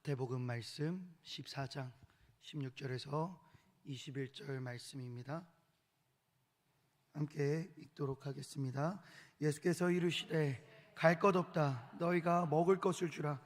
마태복음 말씀 14장 16절에서 21절 말씀입니다. 함께 읽도록 하겠습니다. 예수께서 이르시되 갈 것 없다. 너희가 먹을 것을 주라.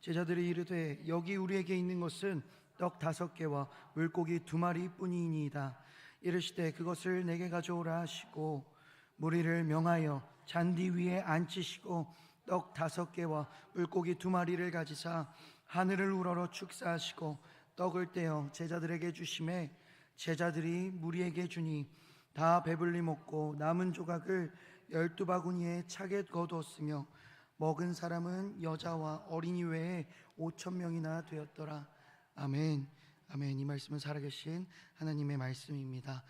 제자들이 이르되 여기 우리에게 있는 것은 떡 5개와 물고기 2마리 뿐이니이다. 이르시되 그것을 내게 가져오라 하시고 무리를 명하여 잔디 위에 앉히시고 떡 5개와 물고기 2마리를 가지사 하늘을 우러러 축사하시고 떡을 떼어 제자들에게 주시매 제자들이 무리에게 주니 다 배불리 먹고 남은 조각을 12바구니에 차게 거두었으며 먹은 사람은 여자와 어린이 외에 5,000명이나 되었더라. 아멘. 아멘. 이 말씀은 살아계신 하나님의 말씀입니다.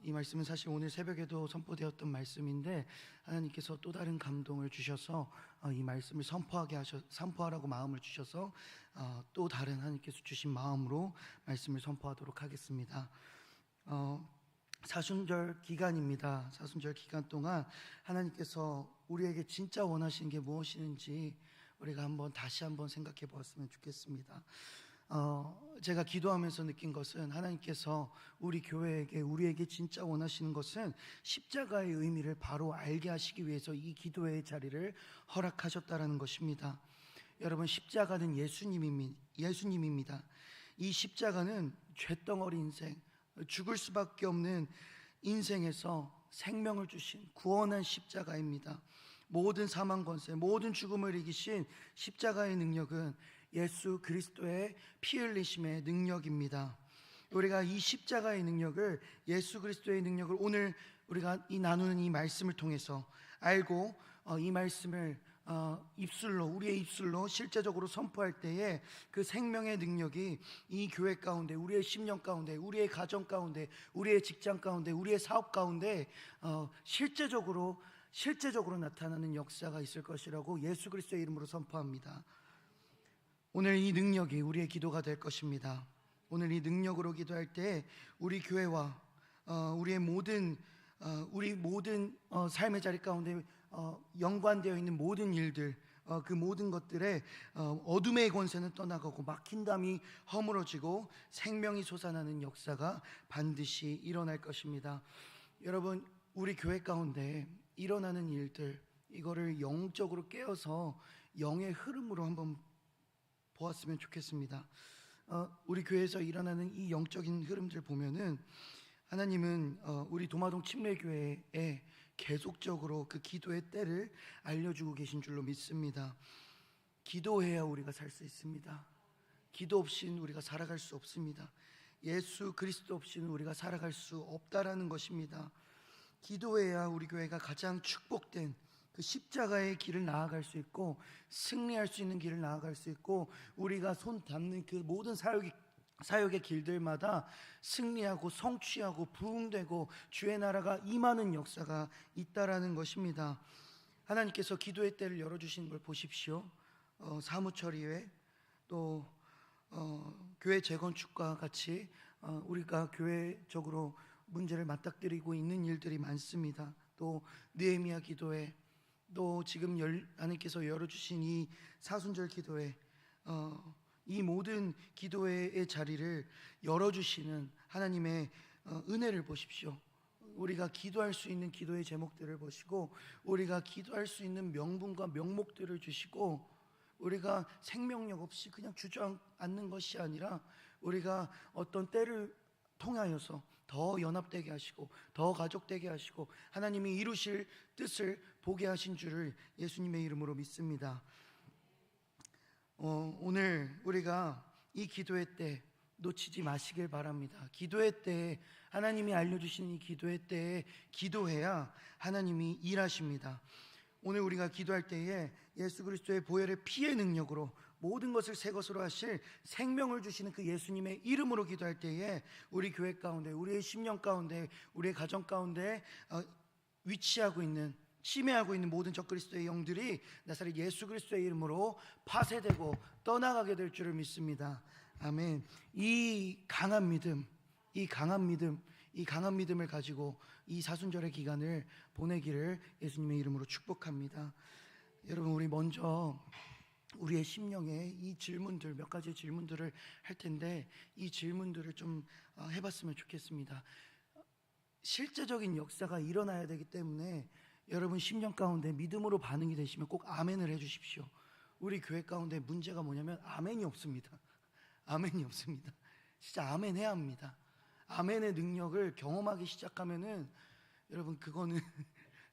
이 말씀은 사실 오늘 새벽에도 선포되었던 말씀인데 하나님께서 또 다른 감동을 주셔서 이 말씀을 선포하라고 마음을 주셔서 또 다른 하나님께서 주신 마음으로 말씀을 선포하도록 하겠습니다. 사순절 기간입니다. 사순절 기간 동안 하나님께서 우리에게 진짜 원하시는 게 무엇인지 우리가 다시 한번 생각해 보았으면 좋겠습니다. 제가 기도하면서 느낀 것은 하나님께서 우리 교회에게 우리에게 진짜 원하시는 것은 십자가의 의미를 바로 알게 하시기 위해서 이 기도의 자리를 허락하셨다라는 것입니다. 여러분, 십자가는 예수님입니다. 이 십자가는 죄덩어리 인생, 죽을 수밖에 없는 인생에서 생명을 주신 구원한 십자가입니다. 모든 사망 권세, 모든 죽음을 이기신 십자가의 능력은 예수 그리스도의 피 흘리심의 능력입니다. 우리가 이 십자가의 능력을, 예수 그리스도의 능력을 오늘 우리가 나누는 이 말씀을 통해서 알고 이 말씀을 우리의 입술로 실제적으로 선포할 때에 그 생명의 능력이 이 교회 가운데, 우리의 심령 가운데, 우리의 가정 가운데, 우리의 직장 가운데, 우리의 사업 가운데 실제적으로 나타나는 역사가 있을 것이라고 예수 그리스도의 이름으로 선포합니다. 오늘 이 능력이 우리의 기도가 될 것입니다. 오늘 이 능력으로 기도할 때 우리 교회와 우리 모든 삶의 자리 가운데 연관되어 있는 모든 일들, 그 모든 것들에 어둠의 권세는 떠나가고 막힌 담이 허물어지고 생명이 솟아나는 역사가 반드시 일어날 것입니다. 여러분, 우리 교회 가운데 일어나는 일들, 이거를 영적으로 깨어서 영의 흐름으로 한번 보았으면 좋겠습니다. 우리 교회에서 일어나는 이 영적인 흐름들 보면은 하나님은 우리 도마동 침례교회에 계속적으로 그 기도의 때를 알려주고 계신 줄로 믿습니다. 기도해야 우리가 살 수 있습니다. 기도 없이는 우리가 살아갈 수 없습니다. 예수 그리스도 없이는 우리가 살아갈 수 없다라는 것입니다. 기도해야 우리 교회가 가장 축복된 그 십자가의 길을 나아갈 수 있고 승리할 수 있는 길을 나아갈 수 있고 우리가 손 닿는 그 모든 사역의 길들마다 승리하고 성취하고 부흥되고 주의 나라가 임하는 역사가 있다라는 것입니다. 하나님께서 기도의 때를 열어주신 걸 보십시오. 사무처리회, 또 교회 재건축과 같이 우리가 교회적으로 문제를 맞닥뜨리고 있는 일들이 많습니다. 또 느헤미야 기도회, 또 지금 하나님께서 열어주신 이 사순절 기도회, 이 모든 기도회의 자리를 열어주시는 하나님의 은혜를 보십시오. 우리가 기도할 수 있는 기도의 제목들을 보시고 우리가 기도할 수 있는 명분과 명목들을 주시고 우리가 생명력 없이 그냥 주저앉는 것이 아니라 우리가 어떤 때를 통하여서 더 연합되게 하시고 더 가족되게 하시고 하나님이 이루실 뜻을 보게 하신 줄을 예수님의 이름으로 믿습니다. 오늘 우리가 이 기도의 때 놓치지 마시길 바랍니다. 기도의 때에, 하나님이 알려주신 이 기도의 때에 기도해야 하나님이 일하십니다. 오늘 우리가 기도할 때에 예수 그리스도의 보혈의 피의 능력으로 모든 것을 새 것으로 하실 생명을 주시는 그 예수님의 이름으로 기도할 때에 우리 교회 가운데, 우리의 심령 가운데, 우리의 가정 가운데 침해하고 있는 모든 적그리스도의 영들이 나사렛 예수 그리스도의 이름으로 파쇄되고 떠나가게 될 줄을 믿습니다. 아멘. 이 강한 믿음을 가지고 이 사순절의 기간을 보내기를 예수님의 이름으로 축복합니다. 여러분, 우리 먼저 우리의 심령에 이 질문들, 몇 가지 질문들을 할 텐데, 이 질문들을 좀 해봤으면 좋겠습니다. 실제적인 역사가 일어나야 되기 때문에 여러분 심령 가운데 믿음으로 반응이 되시면 꼭 아멘을 해주십시오. 우리 교회 가운데 문제가 뭐냐면 아멘이 없습니다. 아멘이 없습니다. 진짜 아멘 해야 합니다. 아멘의 능력을 경험하기 시작하면은 여러분 그거는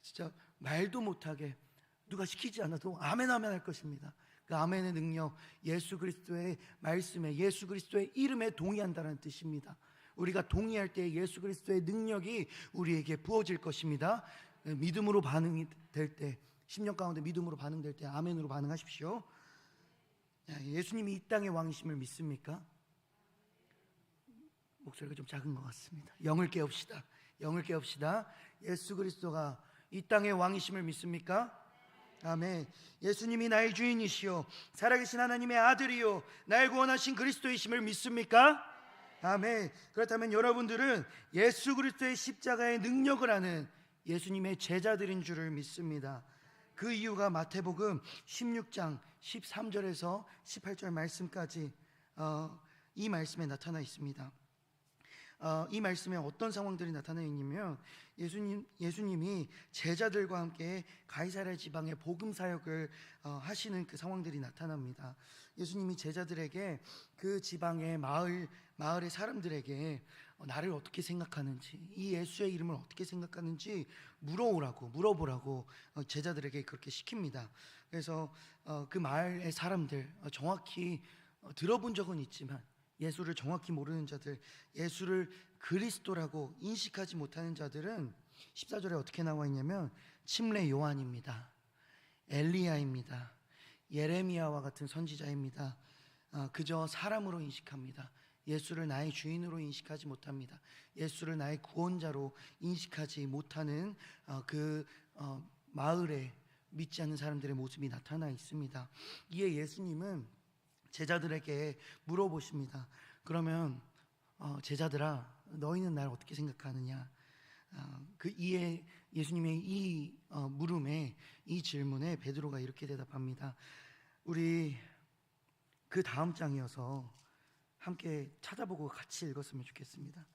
진짜 말도 못하게 누가 시키지 않아도 아멘 아멘 할 것입니다. 그 아멘의 능력, 예수 그리스도의 말씀에, 예수 그리스도의 이름에 동의한다는 뜻입니다. 우리가 동의할 때 예수 그리스도의 능력이 우리에게 부어질 것입니다. 믿음으로 반응이 될 때, 심령 가운데 믿음으로 반응될 때 아멘으로 반응하십시오. 예수님이 이 땅의 왕이심을 믿습니까? 목소리가 좀 작은 것 같습니다. 영을 깨웁시다. 영을 깨웁시다. 예수 그리스도가 이 땅의 왕이심을 믿습니까? 아멘. 예수님이 나의 주인이시요 살아계신 하나님의 아들이요 날 구원하신 그리스도이심을 믿습니까? 아멘. 그렇다면 여러분들은 예수 그리스도의 십자가의 능력을 아는 예수님의 제자들인 줄을 믿습니다. 그 이유가 마태복음 16장 13절에서 18절 말씀까지 이 말씀에 나타나 있습니다. 이 말씀에 어떤 상황들이 나타나 있냐면 예수님이 제자들과 함께 가이사랴 지방의 복음 사역을 하시는 그 상황들이 나타납니다. 예수님이 제자들에게 그 지방의 마을의 사람들에게 나를 어떻게 생각하는지, 이 예수의 이름을 어떻게 생각하는지 물어보라고 제자들에게 그렇게 시킵니다. 그래서 그 마을의 사람들, 정확히 들어본 적은 있지만 예수를 정확히 모르는 자들, 예수를 그리스도라고 인식하지 못하는 자들은 14절에 어떻게 나와 있냐면 침례 요한입니다, 엘리야입니다, 예레미야와 같은 선지자입니다. 그저 사람으로 인식합니다. 예수를 나의 주인으로 인식하지 못합니다. 예수를 나의 구원자로 인식하지 못하는 그 마을에 믿지 않는 사람들의 모습이 나타나 있습니다. 이에 예수님은 제자들에게 물어보십니다. 그러면 제자들아, 너희는 날 어떻게 생각하느냐? 이에 예수님의 이 물음에, 이 질문에 베드로가 이렇게 대답합니다. 우리 그 다음 장이어서 함께 찾아보고 같이 읽었으면 좋겠습니다.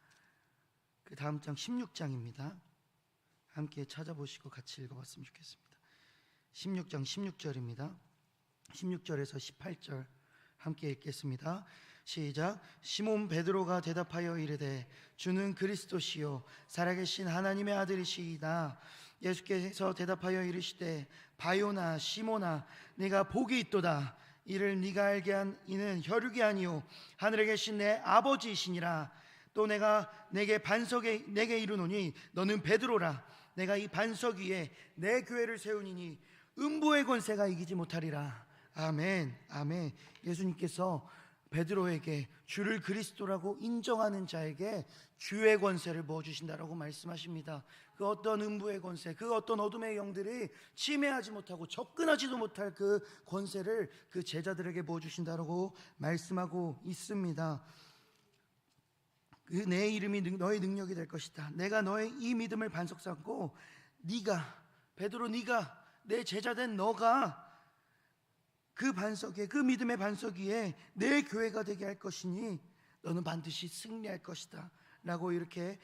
그 다음 장 16장입니다. 함께 찾아보시고 같이 읽어봤으면 좋겠습니다. 16장 16절입니다. 16절에서 18절 함께 읽겠습니다. 시작. 시몬 베드로가 대답하여 이르되 주는 그리스도시요 살아계신 하나님의 아들이시이다. 예수께서 대답하여 이르시되 바요나 시몬아 네가 복이 있도다. 이를 네가 알게 한 이는 혈육이 아니요 하늘에 계신 내 아버지이시니라. 또 내가 내게 반석에 내게 이르노니 너는 베드로라. 내가 이 반석 위에 내 교회를 세우니니 음부의 권세가 이기지 못하리라. 아멘. 아멘. 예수님께서 베드로에게 주를 그리스도라고 인정하는 자에게 주의 권세를 부어주신다라고 말씀하십니다. 그 어떤 음부의 권세, 그 어떤 어둠의 영들이 침해하지 못하고 접근하지도 못할 그 권세를 그 제자들에게 부어주신다라고 말씀하고 있습니다. 내 이름이 너의 능력이 될 것이다. 내가 너의 이 믿음을 반석 삼고 네가 베드로, 네가 내 제자된 너가 그 반석에, 그 믿음의 반석 위에 내 교회가 되게 할 것이니 너는 반드시 승리할 것이다 라고 이렇게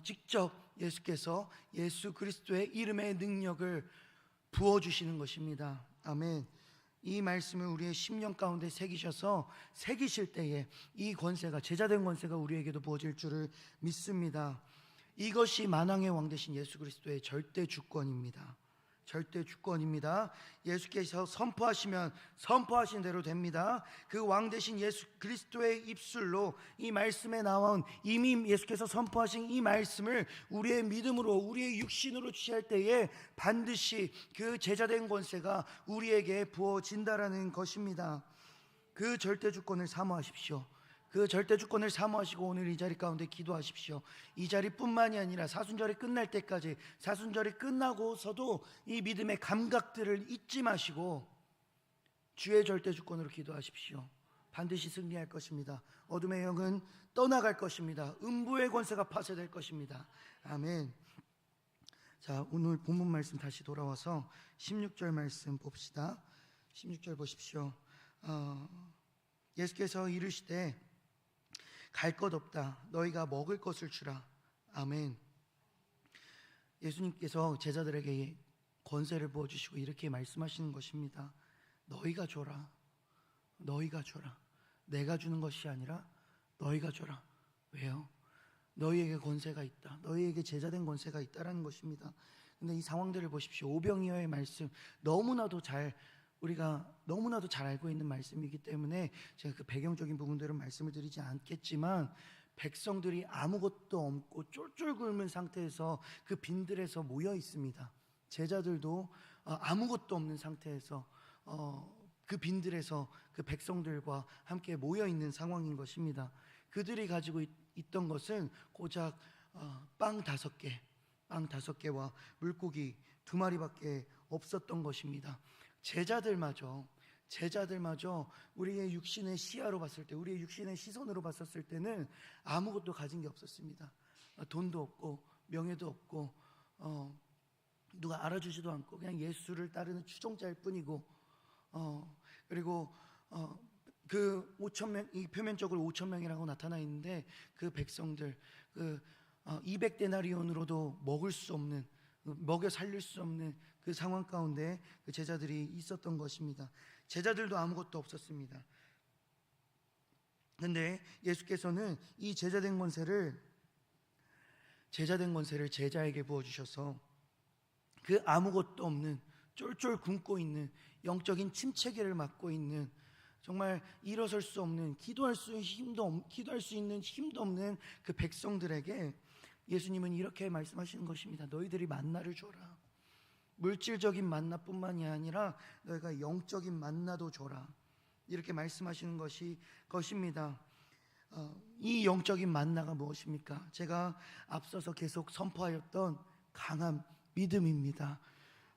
직접 예수께서 예수 그리스도의 이름의 능력을 부어주시는 것입니다. 아멘. 이 말씀을 우리의 심령 가운데 새기실 때에 이 권세가, 제자된 권세가 우리에게도 부어질 줄을 믿습니다. 이것이 만왕의 왕 되신 예수 그리스도의 절대 주권입니다. 절대 주권입니다. 예수께서 선포하시면 선포하신 대로 됩니다. 그 왕 되신 예수 그리스도의 입술로 이 말씀에 나온, 이미 예수께서 선포하신 이 말씀을 우리의 믿음으로, 우리의 육신으로 취할 때에 반드시 그 제자된 권세가 우리에게 부어진다라는 것입니다. 그 절대 주권을 사모하십시오. 그 절대 주권을 사모하시고 오늘 이 자리 가운데 기도하십시오. 이 자리뿐만이 아니라 사순절이 끝날 때까지, 사순절이 끝나고서도 이 믿음의 감각들을 잊지 마시고 주의 절대 주권으로 기도하십시오. 반드시 승리할 것입니다. 어둠의 영은 떠나갈 것입니다. 음부의 권세가 파쇄될 것입니다. 아멘. 자, 오늘 본문 말씀 다시 돌아와서 16절 말씀 봅시다. 16절 보십시오. 예수께서 이르시되 갈 것 없다. 너희가 먹을 것을 주라. 아멘. 예수님께서 제자들에게 권세를 부어주시고 이렇게 말씀하시는 것입니다. 너희가 줘라. 너희가 줘라. 내가 주는 것이 아니라 너희가 줘라. 왜요? 너희에게 권세가 있다. 너희에게 제자된 권세가 있다라는 것입니다. 근데 이 상황들을 보십시오. 오병이어의 말씀 우리가 너무나도 잘 알고 있는 말씀이기 때문에 제가 그 배경적인 부분들은 말씀을 드리지 않겠지만, 백성들이 아무것도 없고 쫄쫄 굶은 상태에서 그 빈들에서 모여 있습니다. 제자들도 아무것도 없는 상태에서 그 빈들에서 그 백성들과 함께 모여 있는 상황인 것입니다. 그들이 가지고 있던 것은 고작 빵 5개와 물고기 2마리밖에 없었던 것입니다. 제자들마저 우리의 육신의 시야로 봤을 때, 우리의 육신의 시선으로 봤었을 때는 아무것도 가진 게 없었습니다. 돈도 없고 명예도 없고 누가 알아주지도 않고 그냥 예수를 따르는 추종자일 뿐이고, 그리고 그 5,000명, 이 표면적으로 5,000명이라고 나타나 있는데 그 백성들 200데나리온으로도 먹여 살릴 수 없는 그 상황 가운데 그 제자들이 있었던 것입니다. 제자들도 아무것도 없었습니다. 그런데 예수께서는 이 제자된 권세를 제자에게 부어주셔서 그 아무것도 없는, 쫄쫄 굶고 있는, 영적인 침체기를 맞고 있는, 정말 일어설 수 없는, 기도할 수 있는 힘도 없는 그 백성들에게 예수님은 이렇게 말씀하시는 것입니다. 너희들이 만나를 줘라. 물질적인 만나뿐만이 아니라 너희가 영적인 만나도 줘라. 이렇게 말씀하시는 것입니다. 이 영적인 만나가 무엇입니까? 제가 앞서서 계속 선포하였던 강한 믿음입니다.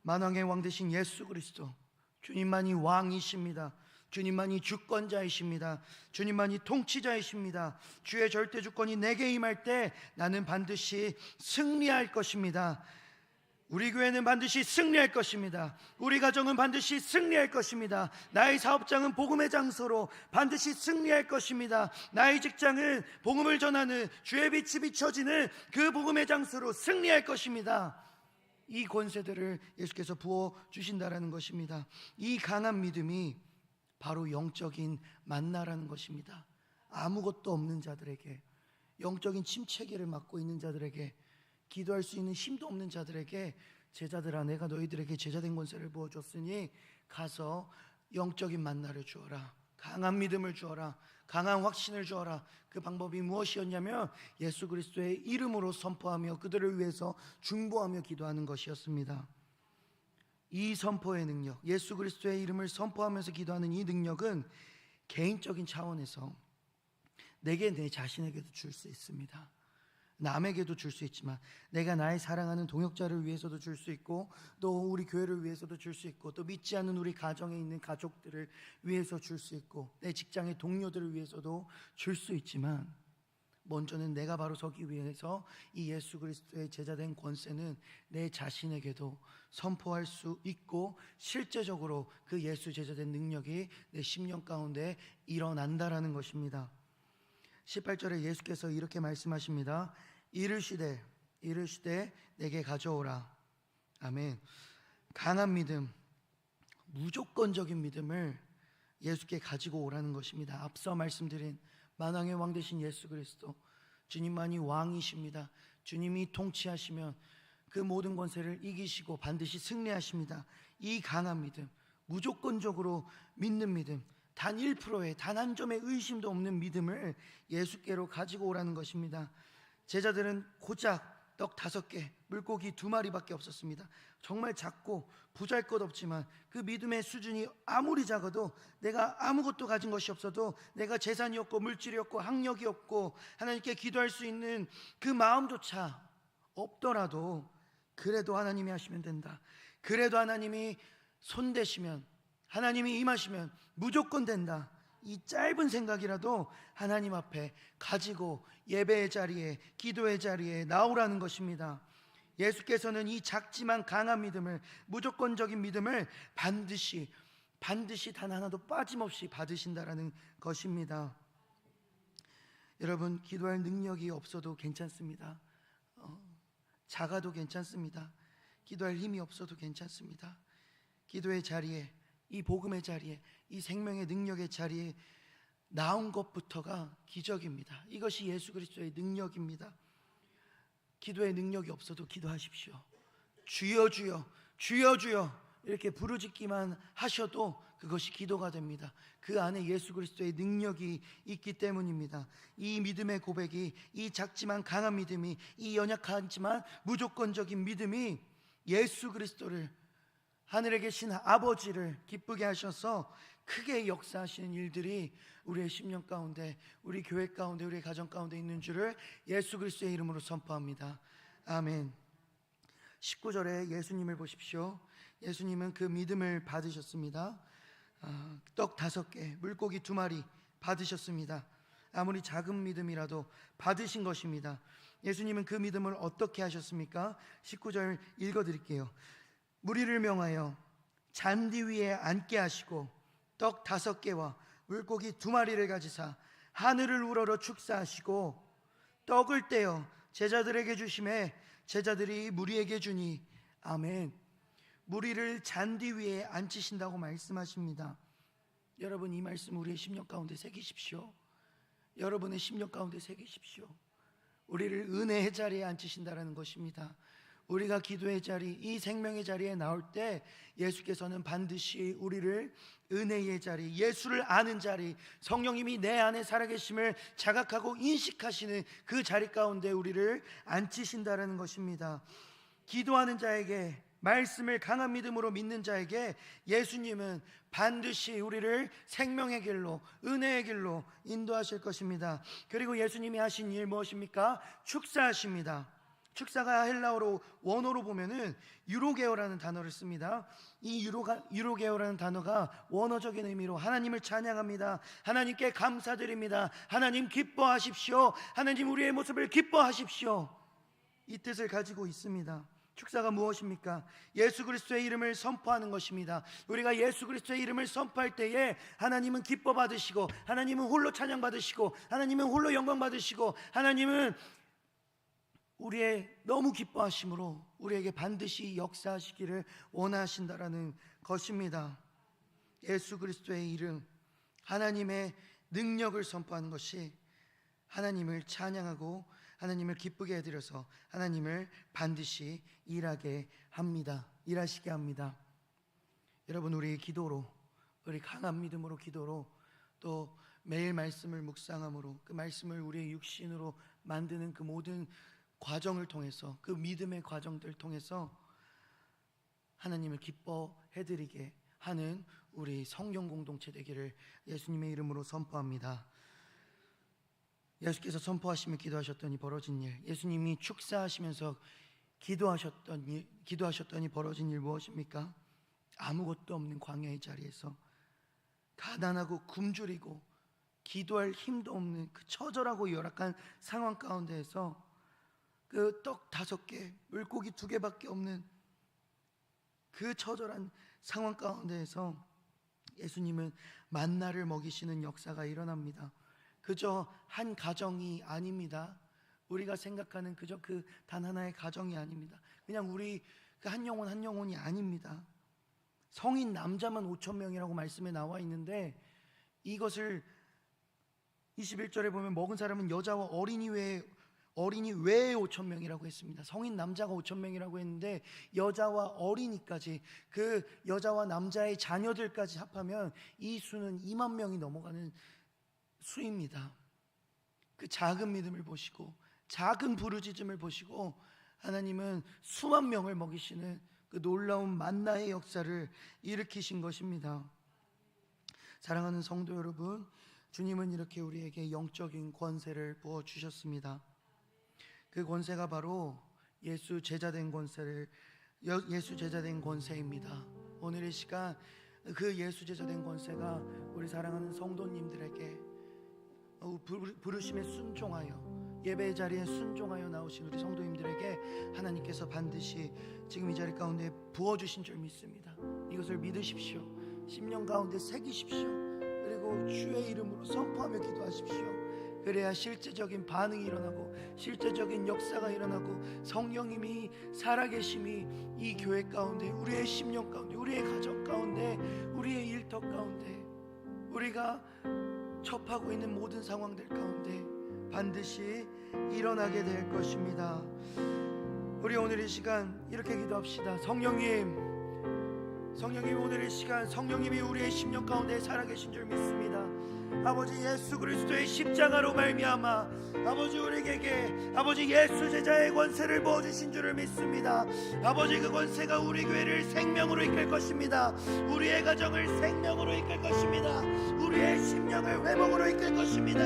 만왕의 왕 되신 예수 그리스도, 주님만이 왕이십니다. 주님만이 주권자이십니다. 주님만이 통치자이십니다. 주의 절대 주권이 내게 임할 때 나는 반드시 승리할 것입니다. 우리 교회는 반드시 승리할 것입니다. 우리 가정은 반드시 승리할 것입니다. 나의 사업장은 복음의 장소로 반드시 승리할 것입니다. 나의 직장은 복음을 전하는 주의 빛이 비춰지는 그 복음의 장소로 승리할 것입니다. 이 권세들을 예수께서 부어주신다라는 것입니다. 이 강한 믿음이 바로 영적인 만나라는 것입니다. 아무것도 없는 자들에게, 영적인 침체기를 맞고 있는 자들에게, 기도할 수 있는 힘도 없는 자들에게, 제자들아 내가 너희들에게 제자된 권세를 부어줬으니 가서 영적인 만나를 주어라. 강한 믿음을 주어라. 강한 확신을 주어라. 그 방법이 무엇이었냐면 예수 그리스도의 이름으로 선포하며 그들을 위해서 중보하며 기도하는 것이었습니다. 이 선포의 능력, 예수 그리스도의 이름을 선포하면서 기도하는 이 능력은 개인적인 차원에서 내게, 내 자신에게도 줄 수 있습니다. 남에게도 줄 수 있지만 내가 나의 사랑하는 동역자를 위해서도 줄 수 있고, 또 우리 교회를 위해서도 줄 수 있고, 또 믿지 않는 우리 가정에 있는 가족들을 위해서 줄 수 있고, 내 직장의 동료들을 위해서도 줄 수 있지만, 먼저는 내가 바로 서기 위해서 이 예수 그리스도의 제자된 권세는 내 자신에게도 선포할 수 있고, 실제적으로 그 예수 제자된 능력이 내 심령 가운데 일어난다라는 것입니다. 18절에 예수께서 이렇게 말씀하십니다. 이르시되 내게 가져오라. 아멘. 강한 믿음, 무조건적인 믿음을 예수께 가지고 오라는 것입니다. 앞서 말씀드린 만왕의 왕 되신 예수 그리스도, 주님만이 왕이십니다. 주님이 통치하시면 그 모든 권세를 이기시고 반드시 승리하십니다. 이 강한 믿음, 무조건적으로 믿는 믿음, 단 1%의 단 한 점의 의심도 없는 믿음을 예수께로 가지고 오라는 것입니다. 제자들은 고작 떡 5개, 물고기 2마리밖에 없었습니다. 정말 작고 보잘것없지만 그 믿음의 수준이 아무리 작아도, 내가 아무것도 가진 것이 없어도, 내가 재산이 없고 물질이 없고 학력이 없고 하나님께 기도할 수 있는 그 마음조차 없더라도, 그래도 하나님이 하시면 된다. 그래도 하나님이 손대시면, 하나님이 임하시면 무조건 된다. 이 짧은 생각이라도 하나님 앞에 가지고 예배의 자리에, 기도의 자리에 나오라는 것입니다. 예수께서는 이 작지만 강한 믿음을, 무조건적인 믿음을 반드시 반드시 단 하나도 빠짐없이 받으신다라는 것입니다. 여러분, 기도할 능력이 없어도 괜찮습니다. 작아도 괜찮습니다. 기도할 힘이 없어도 괜찮습니다. 기도의 자리에, 이 복음의 자리에, 이 생명의 능력의 자리에 나온 것부터가 기적입니다. 이것이 예수 그리스도의 능력입니다. 기도의 능력이 없어도 기도하십시오. 주여 주여 주여 주여 이렇게 부르짖기만 하셔도 그것이 기도가 됩니다. 그 안에 예수 그리스도의 능력이 있기 때문입니다. 이 믿음의 고백이, 이 작지만 강한 믿음이, 이 연약하지만 무조건적인 믿음이 예수 그리스도를, 하늘에 계신 아버지를 기쁘게 하셔서 크게 역사하시는 일들이 우리의 심령 가운데, 우리 교회 가운데, 우리 가정 가운데 있는 줄을 예수 그리스도의 이름으로 선포합니다. 아멘. 19절에 예수님을 보십시오. 예수님은 그 믿음을 받으셨습니다. 떡 5개, 물고기 2마리 받으셨습니다. 아무리 작은 믿음이라도 받으신 것입니다. 예수님은 그 믿음을 어떻게 하셨습니까? 19절 읽어드릴게요. 무리를 명하여 잔디 위에 앉게 하시고 떡 5개와 물고기 2마리를 가지사 하늘을 우러러 축사하시고 떡을 떼어 제자들에게 주심에 제자들이 무리에게 주니. 아멘. 무리를 잔디 위에 앉히신다고 말씀하십니다. 여러분, 이 말씀 우리의 심령 가운데 새기십시오. 여러분의 심령 가운데 새기십시오. 우리를 은혜의 자리에 앉히신다라는 것입니다. 우리가 기도의 자리, 이 생명의 자리에 나올 때 예수께서는 반드시 우리를 은혜의 자리, 예수를 아는 자리, 성령님이 내 안에 살아계심을 자각하고 인식하시는 그 자리 가운데 우리를 앉히신다라는 것입니다. 기도하는 자에게, 말씀을 강한 믿음으로 믿는 자에게 예수님은 반드시 우리를 생명의 길로, 은혜의 길로 인도하실 것입니다. 그리고 예수님이 하신 일 무엇입니까? 축사하십니다. 축사가 헬라어로, 원어로 보면은 유로게오라는 단어를 씁니다. 이 유로게오라는 단어가 원어적인 의미로 하나님을 찬양합니다, 하나님께 감사드립니다, 하나님 기뻐하십시오, 하나님 우리의 모습을 기뻐하십시오, 이 뜻을 가지고 있습니다. 축사가 무엇입니까? 예수 그리스도의 이름을 선포하는 것입니다. 우리가 예수 그리스도의 이름을 선포할 때에 하나님은 기뻐 받으시고, 하나님은 홀로 찬양 받으시고, 하나님은 홀로 영광 받으시고, 하나님은 우리의 너무 기뻐하심으로 우리에게 반드시 역사하시기를 원하신다라는 것입니다. 예수 그리스도의 이름, 하나님의 능력을 선포하는 것이 하나님을 찬양하고 하나님을 기쁘게 해드려서 하나님을 반드시 일하게 합니다. 일하시게 합니다. 여러분, 우리의 기도로, 우리 강한 믿음으로 기도로, 또 매일 말씀을 묵상함으로 그 말씀을 우리의 육신으로 만드는 그 모든 과정을 통해서, 그 믿음의 과정들을 통해서 하나님을 기뻐해드리게 하는 우리 성령 공동체 되기를 예수님의 이름으로 선포합니다. 예수께서 선포하시며 기도하셨더니 벌어진 일, 예수님이 축사하시면서 기도하셨더니 벌어진 일 무엇입니까? 아무것도 없는 광야의 자리에서, 가난하고 굶주리고 기도할 힘도 없는 그 처절하고 열악한 상황 가운데에서 그 떡 5개, 물고기 2개밖에 없는 그 처절한 상황 가운데에서 예수님은 만나를 먹이시는 역사가 일어납니다. 그저 한 가정이 아닙니다. 우리가 생각하는 그저 그 단 하나의 가정이 아닙니다. 그냥 우리 그 한 영혼 한 영혼이 아닙니다. 성인 남자만 5,000명이라고 말씀에 나와 있는데, 이것을 21절에 보면 먹은 사람은 여자와 어린이 외에 5,000명이라고 했습니다. 성인 남자가 5,000명이라고 했는데 여자와 어린이까지, 그 여자와 남자의 자녀들까지 합하면 이 수는 2만 명이 넘어가는 수입니다. 그 작은 믿음을 보시고, 작은 부르짖음을 보시고 하나님은 수만 명을 먹이시는 그 놀라운 만나의 역사를 일으키신 것입니다. 사랑하는 성도 여러분, 주님은 이렇게 우리에게 영적인 권세를 부어주셨습니다. 그 권세가 바로 예수 제자된 권세입니다. 오늘의 시간, 그 예수 제자된 권세가 우리 사랑하는 성도님들에게 부르심에 순종하여, 예배의 자리에 순종하여 나오신 우리 성도님들에게 하나님께서 반드시 지금 이 자리 가운데 부어주신 줄 믿습니다. 이것을 믿으십시오. 심령 가운데 새기십시오. 그리고 주의 이름으로 선포하며 기도하십시오. 그래야 실제적인 반응이 일어나고 실제적인 역사가 일어나고 성령님이 살아계심이 이 교회 가운데, 우리의 심령 가운데, 우리의 가정 가운데, 우리의 일터 가운데, 우리가 접하고 있는 모든 상황들 가운데 반드시 일어나게 될 것입니다. 우리 오늘 이 시간 이렇게 기도합시다. 성령님 오늘 이 시간 성령님이 우리의 심령 가운데 살아계신 줄 믿습니다. 아버지, 예수 그리스도의 십자가로 말미암아 아버지 우리에게 아버지 예수 제자의 권세를 부어주신 줄을 믿습니다. 아버지, 그 권세가 우리 교회를 생명으로 이끌 것입니다. 우리의 가정을 생명으로 이끌 것입니다. 우리의 심령을 회복으로 이끌 것입니다.